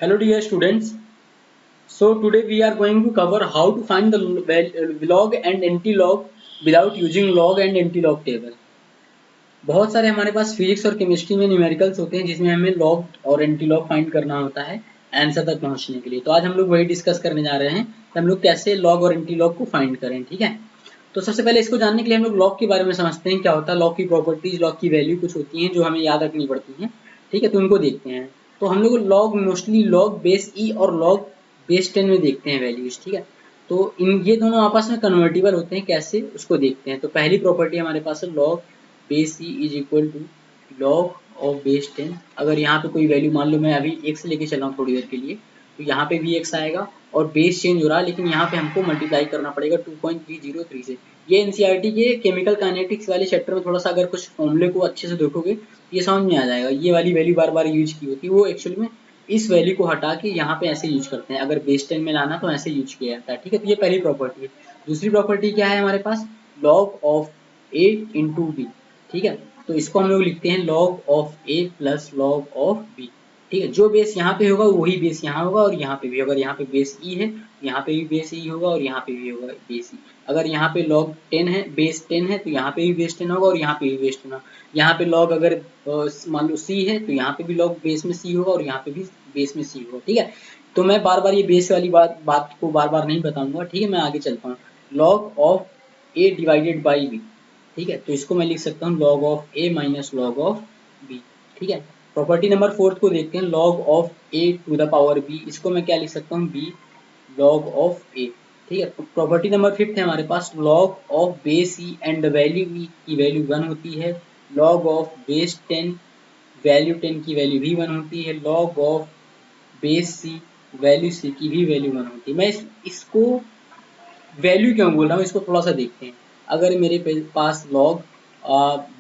Hello dear students. So today we are going to cover how to find the log and anti-log without using log and anti-log table. बहुत सारे हमारे पास physics और chemistry में numericals होते हैं जिसमें हमें लॉग और एंटी-लॉग फाइंड करना होता है आंसर तक पहुंचने के लिए। तो आज हम लोग वही डिस्कस करने जा रहे हैं कि हम लोग कैसे लॉग और एंटी-लॉग को फाइंड करें। ठीक है, तो सबसे पहले इसको जानने के लिए हम लोग लॉग के बारे में समझते हैं, क्या होता है लॉग की प्रॉपर्टीज, लॉग की वैल्यू कुछ होती हैं जो हमें याद रखनी पड़ती हैं। ठीक है, तो उनको देखते हैं। तो हम लोग लॉग मोस्टली लॉग बेस ई और लॉग बेस 10 में देखते हैं वैल्यूज। ठीक है, तो इन ये दोनों आपस में कन्वर्टिबल होते हैं, कैसे उसको देखते हैं। तो पहली प्रॉपर्टी हमारे पास है log base e is equal to log of base 10। अगर यहाँ पे कोई वैल्यू मान लो मैं अभी x लेके चल रहा हूँ थोड़ी देर के लिए, तो यहाँ पे भी x आएगा और बेस चेंज हो रहा है, लेकिन यहाँ पे हमको मल्टीप्लाई करना पड़ेगा 2.303 से। ये एनसीईआरटी के केमिकल काइनेटिक्स वाले चैप्टर में थोड़ा सा अगर कुछ फॉर्मूले को अच्छे से देखोगे ये समझ में आ जाएगा। ये वाली वैल्यू बार बार यूज की होती है, वो एक्चुअली में इस वैल्यू को हटा के यहाँ पे ऐसे यूज करते हैं। अगर बेस 10 में लाना तो ऐसे यूज किया जाता है। ठीक है, तो ये पहली प्रॉपर्टी है। दूसरी प्रॉपर्टी क्या है हमारे पास, log of A into B. ठीक है, तो इसको हम लोग लिखते हैं log of A plus log of B. ठीक है, जो बेस यहाँ पे होगा वही बेस यहाँ होगा और यहाँ पे भी। अगर यहाँ पे बेस ई है यहाँ पे भी बेस ई होगा और यहाँ पे भी होगा बेस ई। अगर यहाँ पे लॉग 10 है, बेस 10 है, तो यहाँ पे भी बेस 10 होगा और यहाँ पे भी बेस 10 होगा। यहाँ पे लॉग अगर मान लो सी है तो यहाँ पे भी लॉग बेस में सी होगा और यहाँ पे भी बेस में सी होगा। ठीक है, तो मैं बार बार ये बेस वाली बात को बार बार नहीं बताऊंगा। ठीक है, मैं आगे चलता हूँ। Log of A divided by B. ठीक है, तो इसको मैं लिख सकता हूँ log of A minus log of B. ठीक है, प्रॉपर्टी नंबर 4 को देखते हैं, log of A to the power B. इसको मैं क्या लिख सकता हूँ, बी लॉग ऑफ ए। ठीक है, प्रॉपर्टी नंबर 5 है हमारे पास, log of base e and value e की वैल्यू 1 होती है। लॉग ऑफ बेस 10 वैल्यू 10 की वैल्यू भी 1 होती है। Log of base c value c की भी वैल्यू 1 होती है। मैं इसको वैल्यू क्यों बोल रहा हूँ, इसको थोड़ा सा देखते हैं। अगर मेरे पास log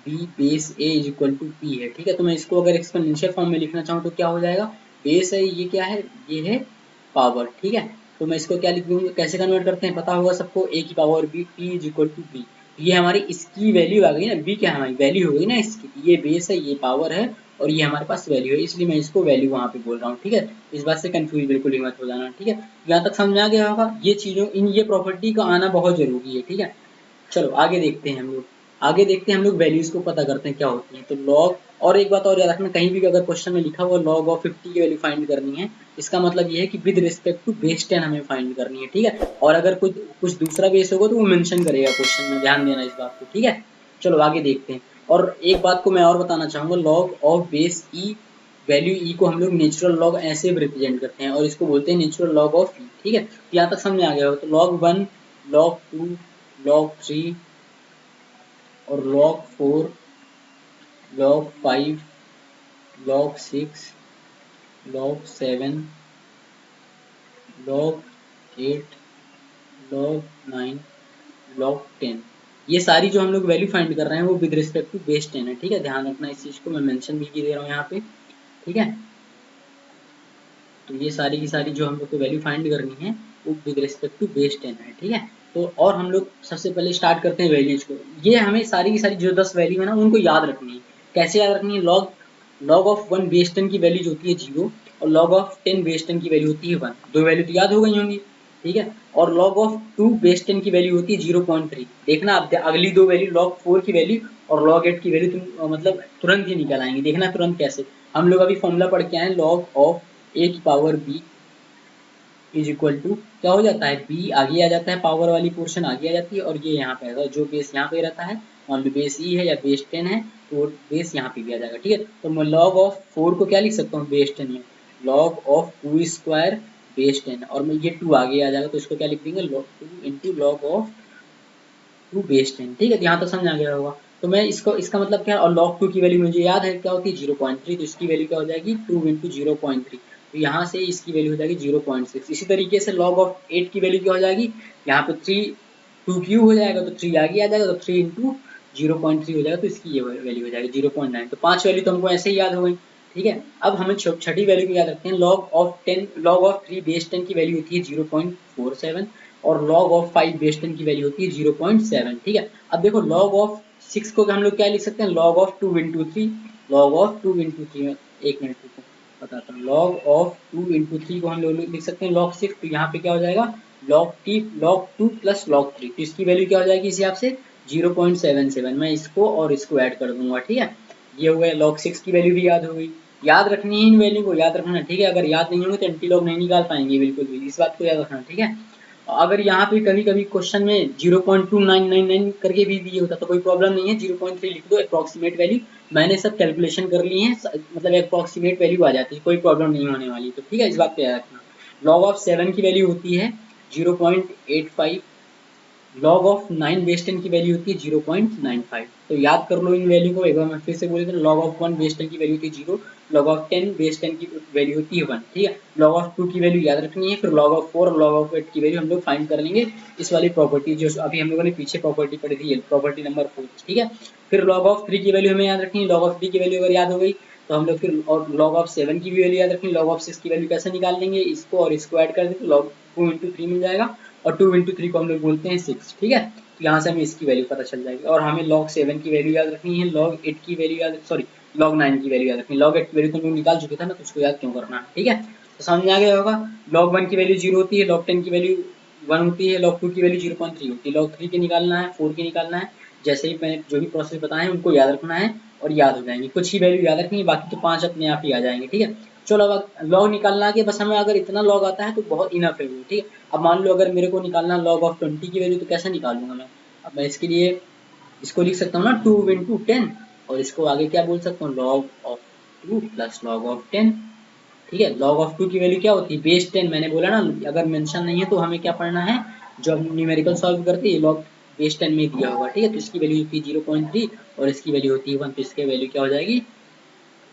b base a is equal to p है, ठीक है, तो मैं इसको अगर एक्सपोनेंशियल फॉर्म में लिखना चाहूँ तो क्या हो जाएगा, बेस है, ये क्या है, ये है पावर। ठीक है, तो मैं इसको क्या लिख दूंगा, कैसे कन्वर्ट करते हैं पता होगा सबको, ए की power B, P is equal to B. ये हमारी इसकी वैल्यू आ गई ना, बी क्या हमारी वैल्यू हो गई ना इसकी, ये बेस है, ये पावर है और ये हमारे पास वैल्यू है, इसलिए मैं इसको वैल्यू वहां पे बोल रहा हूँ। ठीक है, इस बात से कंफ्यूज बिल्कुल ही मत हो जाना। ठीक है, यहाँ तक समझ आ गया होगा। ये चीजों ये प्रॉपर्टी का आना बहुत जरूरी है। ठीक है, चलो आगे देखते हैं हम लोग। आगे देखते हैं हम लोग वैल्यूज को पता करते हैं क्या होती है। तो लॉग, और एक बात और याद रखना, कहीं भी अगर क्वेश्चन में लिखा हुआ लॉग ऑफ 50 की वैल्यू फाइंड करनी है, इसका मतलब ये है कि विद रिस्पेक्ट टू बेस 10 हमें फाइंड करनी है। ठीक है, और अगर कुछ कुछ दूसरा बेस होगा तो वो मेंशन करेगा क्वेश्चन में, ध्यान देना इस बात को। ठीक है, चलो आगे देखते हैं। और एक बात को मैं और बताना चाहूंगा, log of base e value e को हम लोग नेचुरल लॉग ऐसे रिप्रेजेंट करते हैं और इसको बोलते हैं नेचुरल लॉग ऑफ ई। ठीक है, तो यहाँ तक समझ आ गया हो। तो लॉग 1, लॉग 2, लॉग 3 और log 4, log 5, log 6, log 7, log 8, log 9, log 10, ये सारी जो हम लोग वैल्यू फाइंड कर रहे हैं वो विद रिस्पेक्ट टू बेस 10 है। ठीक है, ध्यान रखना इस चीज को, मैं मेंशन भी की दे रहा हूँ यहाँ पे। ठीक है, तो ये सारी की सारी जो हम लोग को वैल्यू फाइंड करनी है वो विद रिस्पेक्ट टू बेस 10 है। ठीक है, तो और हम लोग सबसे पहले स्टार्ट करते हैं वैल्यूज को। ये हमें सारी की सारी जो 10 वैल्यू है ना उनको याद रखनी है। कैसे याद रखनी है, लॉग ऑफ 1 बेस 10 की वैल्यू जो होती है 0 और लॉग ऑफ 10 बेस 10 की वैल्यू होती है 1। दो वैल्यू तो याद हो गई होंगी। ठीक है, और log ऑफ 2 बेस 10 की वैल्यू होती है 0.3। देखना अब अगली दो वैल्यू log 4 की वैल्यू और log 8 की वैल्यू तुम मतलब तुरंत ही निकल आएंगे। देखना तुरंत कैसे, हम लोग अभी फॉर्मूला पढ़ के आए, log ऑफ a की power b is equal to क्या हो जाता है, b आगे आ जाता है, पावर वाली पोर्शन आगे आ जाती है और ये यहाँ पे आएगा, जो बेस यहाँ पे रहता है, मान लो बेस ई है या बेस 10 है तो बेस यहाँ पे भी आ जाएगा। ठीक है, तो मैं log ऑफ 4 को क्या लिख सकता हूँ बेस 10 में, log ऑफ 2 स्क्वायर बेस 10, और मैं ये 2 आगे आ जाएगा तो इसको क्या लिख देंगे, log 2 into log of 2 base 10। ठीक है, तो यहाँ तक समझ आ गया होगा। तो मैं इसको, इसका मतलब क्या है, और log 2 की वैल्यू मुझे याद है क्या होती है 0.3, तो इसकी वैल्यू क्या हो जाएगी 2 इंटू 0.3, तो यहाँ से इसकी वैल्यू हो जाएगी 0.6। इसी तरीके से log ऑफ 8 की वैल्यू क्या हो जाएगी, यहाँ पे 3 2 क्यूब हो जाएगा तो 3 आगे आ जाएगा तो 3 इंटू 0.3 हो जाएगा, तो इसकी ये वैल्यू हो जाएगी 0.9। तो 5 वैल्यू तो हमको ऐसे ही याद हो गई। ठीक है, अब हमें छठी वैल्यू को याद रखते हैं, log ऑफ 3 बेस 10 की वैल्यू होती है 0.47 और log ऑफ 5 बेस 10 की वैल्यू होती है 0.7। ठीक है, अब देखो log ऑफ 6 को हम लोग क्या लिख सकते हैं, log of 2 into 3, log of 2 into 3, एक मिनट रुको, बताता हूँ। log ऑफ 2 इंटू 3 को हम लोग लिख सकते हैं log 6, तो यहाँ पे क्या हो जाएगा log 2 प्लस log 3, तो इसकी वैल्यू क्या हो जाएगी इस हिसाब से 0.77। मैं इसको और इसको ऐड कर दूंगा, ठीक है। ये हो गया, log 6 की वैल्यू भी याद हो गई। याद रखनी है इन वैल्यू को, याद रखना, ठीक है। अगर याद नहीं होंगे तो एंटी लॉग नहीं निकाल पाएंगे बिल्कुल भी, इस बात को याद रखना, ठीक है। अगर यहाँ पे कभी कभी क्वेश्चन में 0.2999 करके भी दिए होता तो कोई प्रॉब्लम नहीं है, 0.3 लिख दो, अप्रॉक्सीमेट वैल्यू मैंने सब कैलकुलेशन कर ली है, मतलब अप्रॉक्सीमेट वैल्यू आ जाती है, कोई प्रॉब्लम नहीं होने वाली, तो ठीक है, इस बात पे याद रखना। लॉग ऑफ 7 की वैल्यू होती है 0.85, लॉग ऑफ 9 बेस 10 की वैल्यू होती है 0.95। तो याद कर लो इन वैल्यू को, एक बार मैं फिर से बोल देता हूँ। लॉग ऑफ 1 बेस 10 की वैल्यू होती है 0, लॉग ऑफ 10 बेस 10 की वैल्यू होती है 1, ठीक है। लॉग ऑफ 2 की वैल्यू याद रखनी है, फिर लॉग ऑफ 4 और लॉग ऑफ 8 की वैल्यू हम लोग फाइंड कर लेंगे इस वाली प्रॉपर्टी जो अभी हम लोगों ने पीछे प्रॉपर्टी पढ़ी थी, प्रॉपर्टी नंबर 4, ठीक है। फिर लॉग ऑफ 3 की वैल्यू हमें याद रखनी है, लॉग ऑफ 3 की वैल्यू अगर याद हो गई तो हम लोग फिर, और लॉग ऑफ 7 की भी वैल्यू याद रखनी, लॉग ऑफ 6 की वैल्यू कैसे निकाल लेंगे, इसको और इसको ऐड कर दें तो लॉग 2 इंटू 3 मिल जाएगा, और 2 इंटू 3 को हम लोग बोलते हैं 6, ठीक है। तो यहाँ से हमें इसकी वैल्यू पता चल जाएगी, और हमें log 7 की वैल्यू याद रखनी है, log 8 की वैल्यू याद, सॉरी log 9 की वैल्यू याद रखनी है। log 8 की वैल्यू तो हम लोग निकाल चुके थे ना, तो उसको याद क्यों करना है, ठीक है। तो समझ में आ गया होगा। log 1 की वैल्यू 0 होती है, log 10 की वैल्यू 1 होती है, log 2 की वैल्यू 0.3 होती है, log 3 की निकालना है, 4 की निकालना है, जैसे ही मैंने जो भी प्रोसेस बताए हैं उनको याद रखना है और याद हो जाएंगे। कुछ ही वैल्यू याद रखनी है, बाकी तो 5 अपने आप ही आ जाएंगे, ठीक है। चलो अब लॉग निकालना है कि बस हमें अगर इतना लॉग आता है तो बहुत इनफ है वो, ठीक है। अब मान लो अगर मेरे को निकालना लॉग ऑफ 20 की वैल्यू, तो कैसे निकालूंगा मैं। अब मैं इसके लिए इसको लिख सकता हूँ ना 2 इंटू 10, और इसको आगे क्या बोल सकता हूँ log of 2 plus log of 10, ठीक है। log ऑफ 2 की वैल्यू क्या होती है बेस 10, मैंने बोला ना, अगर मेंशन नहीं है तो हमें क्या पढ़ना है, जो हम न्यूमेरिकल सॉल्व करते हैं log बेस 10 में दिया होगा, ठीक है। तो इसकी वैल्यू होती है 0.3 और इसकी वैल्यू होती है 1, तो इसकी वैल्यू क्या हो जाएगी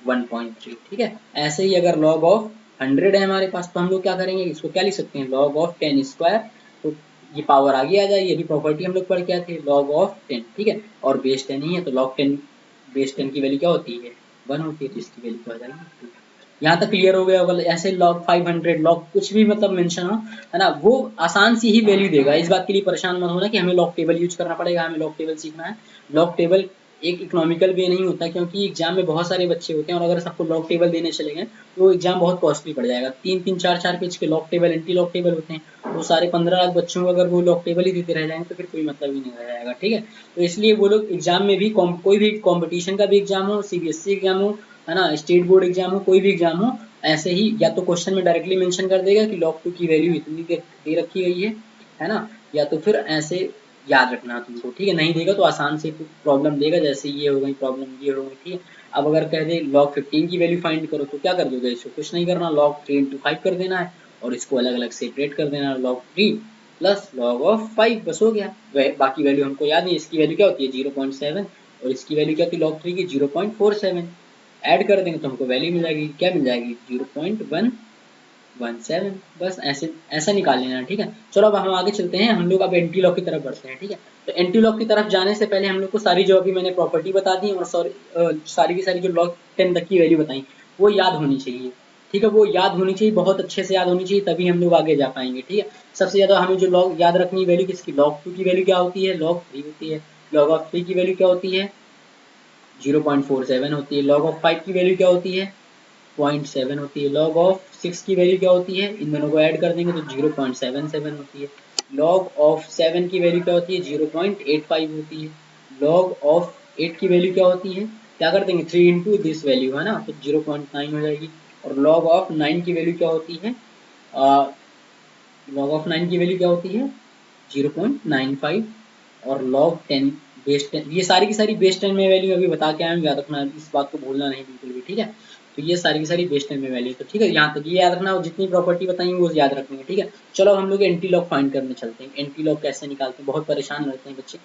1.3, ठीक है। ऐसे ही अगर log ऑफ 100 है हमारे पास तो हम लोग क्या करेंगे, इसको क्या लिख सकते हैं log ऑफ 10 स्क्वायर, तो ये पावर आगे आ जाएगी, ये भी प्रॉपर्टी हम लोग पढ़ के आए थे, log ऑफ 10, ठीक है। और बेस 10 ही है तो log 10 बेस 10 की वैल्यू क्या होती है 1 होती है, तो इसकी वैल्यू क्या हो जाएगी 2। यहाँ तक क्लियर हो गया होगा। ऐसे log 500 log कुछ भी मतलब मेंशन हो, है ना, वो आसान सी ही वैल्यू देगा, इस बात के लिए परेशान मत होना कि हमें log टेबल यूज करना पड़ेगा, हमें log टेबल सीखना है। log टेबल एक इकोनॉमिकल वे नहीं होता, क्योंकि एग्जाम में बहुत सारे बच्चे होते हैं और अगर सबको लॉग टेबल देने चले गए तो एग्जाम बहुत कॉस्टली पड़ जाएगा। 3-3 4-4 पेज के log table anti log table होते हैं, तो सारे 15 लाख बच्चों को अगर वो लॉग टेबल ही देते रह जाएंगे तो फिर कोई मतलब ही नहीं रह जाएगा, ठीक है। तो इसलिए वो लोग एग्जाम में भी कोई भी कॉम्पिटिशन का भी एग्जाम हो, सीबीएसई एग्जाम हो, है ना, स्टेट बोर्ड एग्जाम हो, कोई भी एग्जाम हो, ऐसे ही या तो क्वेश्चन में डायरेक्टली मेंशन कर देगा कि log 2 की वैल्यू इतनी दे रखी गई है ना, या तो फिर ऐसे याद रखना तुमको, ठीक है। नहीं देगा तो आसान से प्रॉब्लम देगा, जैसे ये हो गई प्रॉब्लम, ये हो गई, ठीक है। अब अगर कह दे log 15 की वैल्यू फाइंड करो तो क्या कर दोगे, इसको कुछ नहीं करना, log 3 इंटू 5 कर देना है और इसको अलग अलग सेपरेट कर देना, log 3 प्लस log ऑफ 5, बस हो गया। बाकी वैल्यू हमको याद नहीं, इसकी वैल्यू क्या होती है 0.7 और इसकी वैल्यू क्या होती है log 3 की 0.47, ऐड कर देंगे तो हमको वैल्यू मिल जाएगी, क्या मिल जाएगी 0.117, बस ऐसे ऐसा निकाल लेना, ठीक है। चलो अब हम आगे चलते हैं, हम लोग अब एंटी लॉग की तरफ बढ़ते हैं, ठीक है। तो एंटी लॉग की तरफ जाने से पहले हम लोग को सारी जो अभी मैंने प्रॉपर्टी बता दी और सारी की सारी जो log 10 तक की वैल्यू बताई वो याद होनी चाहिए, ठीक है। वो याद होनी चाहिए, बहुत अच्छे से याद होनी चाहिए, तभी हम लोग आगे जा पाएंगे, ठीक है। सबसे ज्यादा हमें जो लॉग याद रखनी वैल्यू किसकी, log 2 की वैल्यू क्या होती है log 3 होती है, log ऑफ 3 की वैल्यू क्या होती है 0.47 होती है, log ऑफ 5 की वैल्यू क्या होती है 0.7 होती है, log ऑफ 6 की वैल्यू क्या होती है, इन दोनों को ऐड कर देंगे तो 0.77 होती है, log ऑफ 7 की वैल्यू क्या होती है 0.85 होती है, log ऑफ 8 की वैल्यू क्या होती है, क्या कर देंगे 3 इंटू दिस वैल्यू, है ना, तो 0.9 हो जाएगी। और log ऑफ 9 की वैल्यू क्या होती है, log ऑफ 9 की वैल्यू क्या होती है 0.95, और log 10 बेस 10, ये सारी की सारी बेस 10 में वैल्यू अभी बता के आए हैं, याद रखना, इस बात को भूलना नहीं बिल्कुल भी, ठीक है। तो ये सारी की सारी बेस 10 में वैल्यू, तो ठीक है, यहाँ तक ये याद रखना और जितनी प्रॉपर्टी बताएंगे वो याद रखनी है, ठीक है। चलो हम लोग एंटी लॉग फाइंड करने चलते हैं। एंटी लॉग कैसे निकालते हैं, बहुत परेशान रहते हैं बच्चे।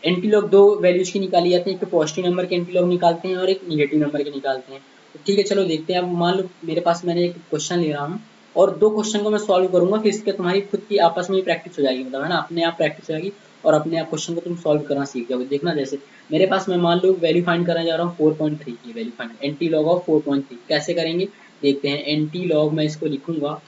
एंटी लॉग दो वैल्यूज की निकाली जाती है, एक तो पॉजिटिव नंबर के एंटी लॉग निकालते हैं और एक निगेटिव नंबर के निकालते हैं। तो ठीक है, चलो देखते हैं। अब मान लो मेरे पास मैंने एक क्वेश्चन ले रहा हूँ और दो क्वेश्चन को मैं सॉल्व करूंगा, फिर इसके तुम्हारी खुद की आपस में प्रैक्टिस हो जाएगी, मतलब है ना, अपने आप प्रैक्टिस हो जाएगी और अपने आप क्वेश्चन को तुम सॉल्व करना सीख जाओगे। देखना, जैसे मेरे पास मैं मान लो वैल्यू फाइंड करने जा रहा हूँ 4.3 की value find, anti log of 4.3 कैसे करेंगे देखते हैं। एंटी लॉग मैं इसको लिखूंगा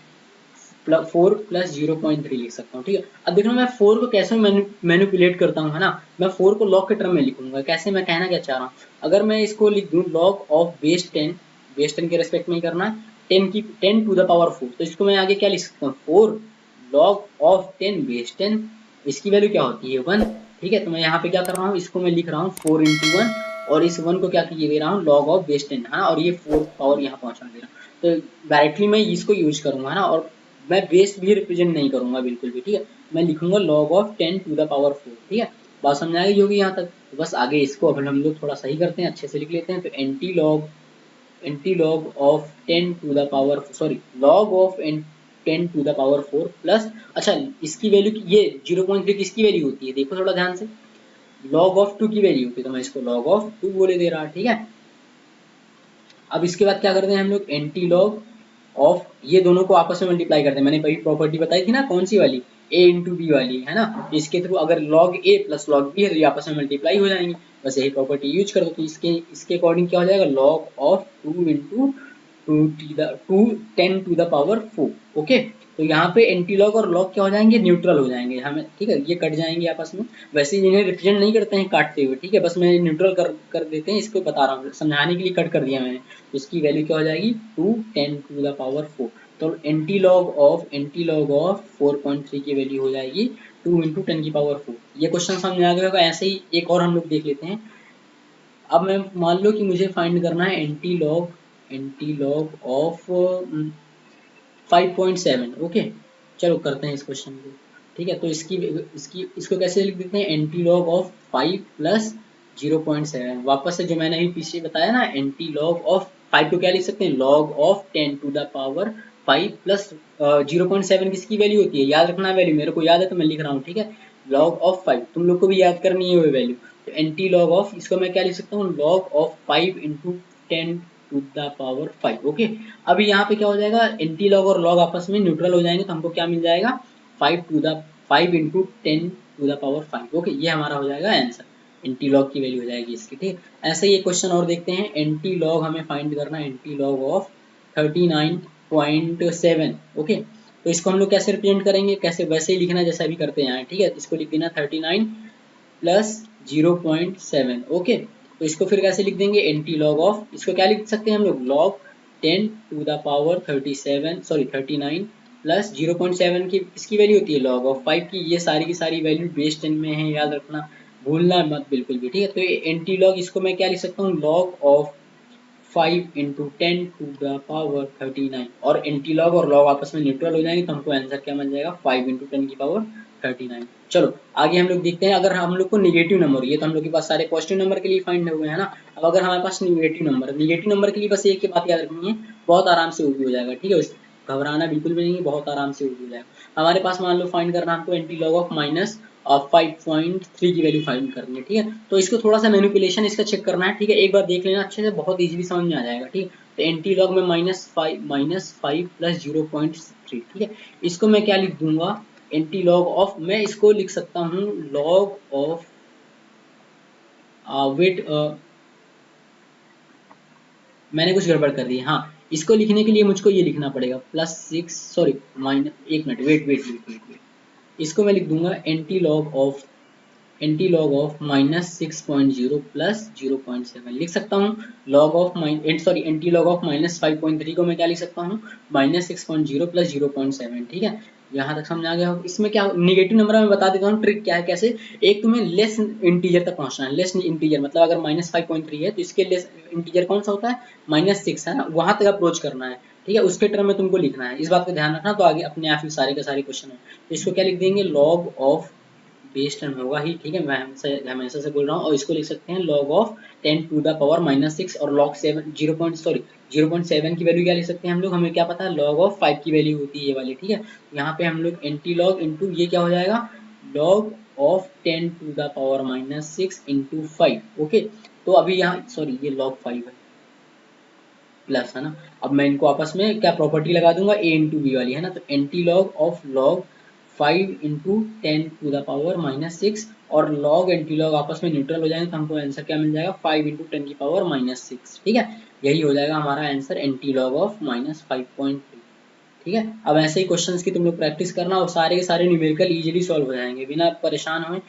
4 प्लस 0.3 लिख सकता हूँ, ठीक है। अब देखना मैं 4 को कैसे मैनिपुलेट करता हूँ, है ना, मैं 4 को लॉग के टर्म में लिखूंगा। कैसे, मैं कहना क्या चाह रहा हूँ, अगर मैं इसको लिख दूँ लॉग ऑफ बेस 10 के रेस्पेक्ट में ही करना है, 10 टू द पावर 4, तो इसको मैं आगे क्या लिख सकता हूँ 4 log ऑफ 10 बेस 10, इसकी वैल्यू क्या होती है 1। ठीक है, तो मैं यहाँ पे क्या कर रहा हूँ, इसको मैं लिख रहा हूँ 4 इंटू 1 और इस 1 को क्या किए दे रहा हूँ log ऑफ बेस 10 है ना, और ये 4 पावर यहाँ पहुँचा दे रहा हूँ, तो डायरेक्टली मैं इसको यूज करूंगा है ना, और मैं बेस भी रिप्रेजेंट नहीं करूंगा बिल्कुल भी। ठीक है, मैं लिखूंगा log of 10 to the power 4। ठीक है, बात समझ आ गई होगी यहाँ तक। तो बस आगे इसको अब हम लोग थोड़ा सही करते हैं, अच्छे से लिख लेते हैं। तो antilog of 10 to the power sorry log of 10 to the power 4 plus, अच्छा इसकी वैल्यू ये 0.3 किसकी वैल्यू होती है, देखो थोड़ा ध्यान से, log ऑफ 2 की वैल्यू होती है, तो मैं इसको log ऑफ 2 बोले दे रहा। ठीक है, अब इसके बाद क्या करते हैं हम लोग, एंटी लॉग ऑफ ये दोनों को आपस में मल्टीप्लाई करते हैं। मैंने पहली प्रॉपर्टी बताई थी ना, कौन सी वाली, a इंटू बी वाली है ना, इसके थ्रू अगर log a plus log b है तो ये आपस में मल्टीप्लाई हो जाएंगे, बस यही प्रॉपर्टी यूज कर दो। तो इसके अकॉर्डिंग क्या हो जाएगा, log of 2 into 10 to the power 4। Okay, तो यहाँ पे एंटी लॉग और लॉग क्या हो जाएंगे, न्यूट्रल हो जाएंगे हमें। ठीक है, ये कट जाएंगे आपस में, वैसे इन्हें रिप्रेजेंट नहीं करते हैं काटते हुए। ठीक है, बस मैं न्यूट्रल कर देते हैं, इसको बता रहा हूँ समझाने के लिए कट कर दिया मैंने। तो इसकी वैल्यू क्या हो जाएगी 2 10 टू द पावर 4। तो एंटी लॉग ऑफ 4.3 की वैल्यू हो जाएगी 2 इंटू 10 की पावर 4। ये क्वेश्चन समझ आ गया होगा। ऐसे ही एक और हम लोग देख लेते हैं। अब मैं मान लो कि मुझे फाइंड करना है एंटी लॉग ऑफ 5.7। ओके, चलो करते हैं इस क्वेश्चन को। ठीक है, तो इसको कैसे लिख देते हैं, एंटी लॉग ऑफ 5 प्लस 0.7। वापस से जो मैंने अभी पीछे बताया ना, एंटी लॉग ऑफ 5 को क्या लिख सकते हैं, log of 10 to the power 5 plus 0.7 किसकी वैल्यू होती है, याद रखना वैल्यू, मेरे को याद है तो मैं लिख रहा हूँ। ठीक है, लॉग ऑफ 5 तुम लोग को भी याद करनी है वो वैल्यू। तो एंटी लॉग ऑफ, इसको मैं क्या लिख सकता हूँ, log of 5 into 10 to the power 5। Okay, अभी यहाँ पे क्या हो जाएगा, एंटी लॉग और लॉग आपस में न्यूट्रल हो जाएंगे, तो हमको क्या मिल जाएगा 5 into 10 to the power 5। Okay, ये हमारा हो जाएगा आंसर, एंटी लॉग की वैल्यू हो जाएगी इसकी। ठीक, ऐसे ही एक क्वेश्चन और देखते हैं। एंटी लॉग हमें फाइंड करना है, एंटी लॉग ऑफ 39.7। ओके, तो इसको हम लोग कैसे रिप्रेजेंट करेंगे, कैसे, वैसे ही लिखना जैसा अभी करते हैं। ठीक है, इसको लिख देना 39 प्लस 0.7। ओके, तो इसको फिर कैसे लिख देंगे, एंटी लॉग ऑफ, इसको क्या लिख सकते हैं हम लोग, log 10 to the power 39 plus 0.7 की इसकी वैल्यू होती है लॉग ऑफ 5 की। ये सारी की सारी वैल्यू बेस 10 में है, याद रखना, भूलना मत बिल्कुल भी। ठीक है, तो ये एंटी लॉग, इसको मैं क्या लिख सकता हूँ, log of 5 into 10 to the power 39, और एंटी लॉग और लॉग आपस में न्यूट्रल हो जाएंगे, तो हमको आंसर क्या मिल जाएगा 5 इंटू 10 की पावर 39। चलो आगे हम लोग देखते हैं। अगर हम लोग को निगेटिव नंबर, ये तो हम लोग के पास सारे पॉजिटिव नंबर के लिए फाइंड हुए हैं ना, अब अगर हमारे पास निगेटिव नंबर के लिए बस एक ही बात याद रखनी है, बहुत आराम से वो भी हो जाएगा। ठीक है, घबराना बिल्कुल भी नहीं है, बहुत आराम से वो भी हो जाएगा। हमारे पास मान लो फाइंड करना हमको एंटी लॉग ऑफ माइनस 5.3 की वैल्यू फाइंड करनी है। ठीक है, तो इसको थोड़ा सा मैनिपुलेशन इसका चेक करना है। ठीक है, एक बार देख लेना अच्छे से, बहुत इजीली समझ में आ जाएगा। ठीक है, तो एंटी लॉग में -5 प्लस 0.3। ठीक है, इसको मैं क्या लिख दूंगा, एंटी लॉग ऑफ, मैं इसको लिख सकता हूँ लॉग ऑफ वेट, मैंने कुछ गड़बड़ कर दी। हाँ, इसको लिखने के लिए मुझको ये लिखना पड़ेगा +6 सॉरी माइनस, एक मिनट, वेट, इसको मैं लिख दूंगा एंटी लॉग ऑफ -6.0 प्लस 0.7 लिख सकता हूँ। Log of anti log of -5.3 को मैं क्या लिख सकता हूँ, -6.0 प्लस 0.7। ठीक है, यहाँ तक समझ आ गया हो। इसमें क्या निगेटिव नंबर में बता देता हूँ ट्रिक क्या है, कैसे। एक तुम्हें लेस इंटीजर तक पहुंचना है, लेस इंटीजर मतलब अगर -5.3 है तो इसके लेस इंटीजर कौन सा होता है, -6 है ना, वहां तक अप्रोच करना है। ठीक है, उसके टर्म में तुमको लिखना है, इस बात का ध्यान रखना, तो आगे अपने आप ही सारे के सारे क्वेश्चन है। तो इसको क्या लिख देंगे, लॉग ऑफ बेस 10 होगा ही। ठीक है, मैं हमेशा से बोल रहा हूँ, और इसको लिख सकते हैं log of 10 to the power -6, और लॉग 7 0.7 की वैल्यू क्या लिख सकते हैं हम लोग, हमें क्या पता है, लॉग ऑफ 5 की वैल्यू होती है ये वाली। ठीक है, यहाँ पे हम लोग एंटी लॉग इंटू ये क्या हो जाएगा, log of 10 to the power -6 into 5। Okay, तो अभी यहाँ सॉरी ये लॉग 5 है प्लस, है ना। अब मैं इनको आपस में क्या प्रॉपर्टी लगा दूंगा, a इंटू बी वाली, है ना। तो antilog of log 5 into 10 to the power -6, और लॉग एंटी लॉग आपस में न्यूट्रल हो जाएंगे, तो हमको आंसर क्या मिल जाएगा 5 इंटू 10 की पावर -6। ठीक है, यही हो जाएगा हमारा आंसर, एंटी लॉग ऑफ -5.3। ठीक है, अब ऐसे ही क्वेश्चंस की तुम लोग प्रैक्टिस करना, और सारे के सारे न्यूमेरिकल इजीली सॉल्व हो जाएंगे बिना परेशान हुए।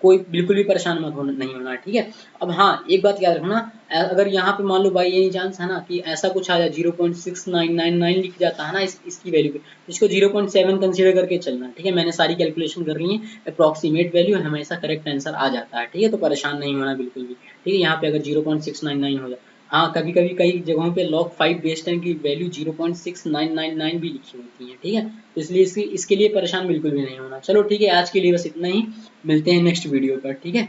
कोई बिल्कुल भी परेशान मत होना, नहीं होना, ठीक है। अब हाँ एक बात याद रखना, अगर यहाँ पे मान लो बाई एनी चांस है ना कि ऐसा कुछ आ जाए 0.6999 लिख जाता है ना इसकी वैल्यू पे, इसको 0.7 कंसीडर करके चलना, ठीक है। मैंने सारी कैलकुलेशन कर ली है, अप्रॉक्सीमेट वैल्यू हमेशा करेक्ट आंसर आ जाता है, ठीक है। तो परेशान नहीं होना बिल्कुल भी, ठीक है। यहाँ पे अगर 0.699 हो जाए, हाँ कभी कभी कई जगहों पे log 5 बेस 10 की वैल्यू 0.6999 भी लिखी होती है, ठीक है। तो इसलिए इसके लिए परेशान बिल्कुल भी नहीं होना। चलो ठीक है, आज के लिए बस इतना ही, मिलते हैं नेक्स्ट वीडियो पर, ठीक है।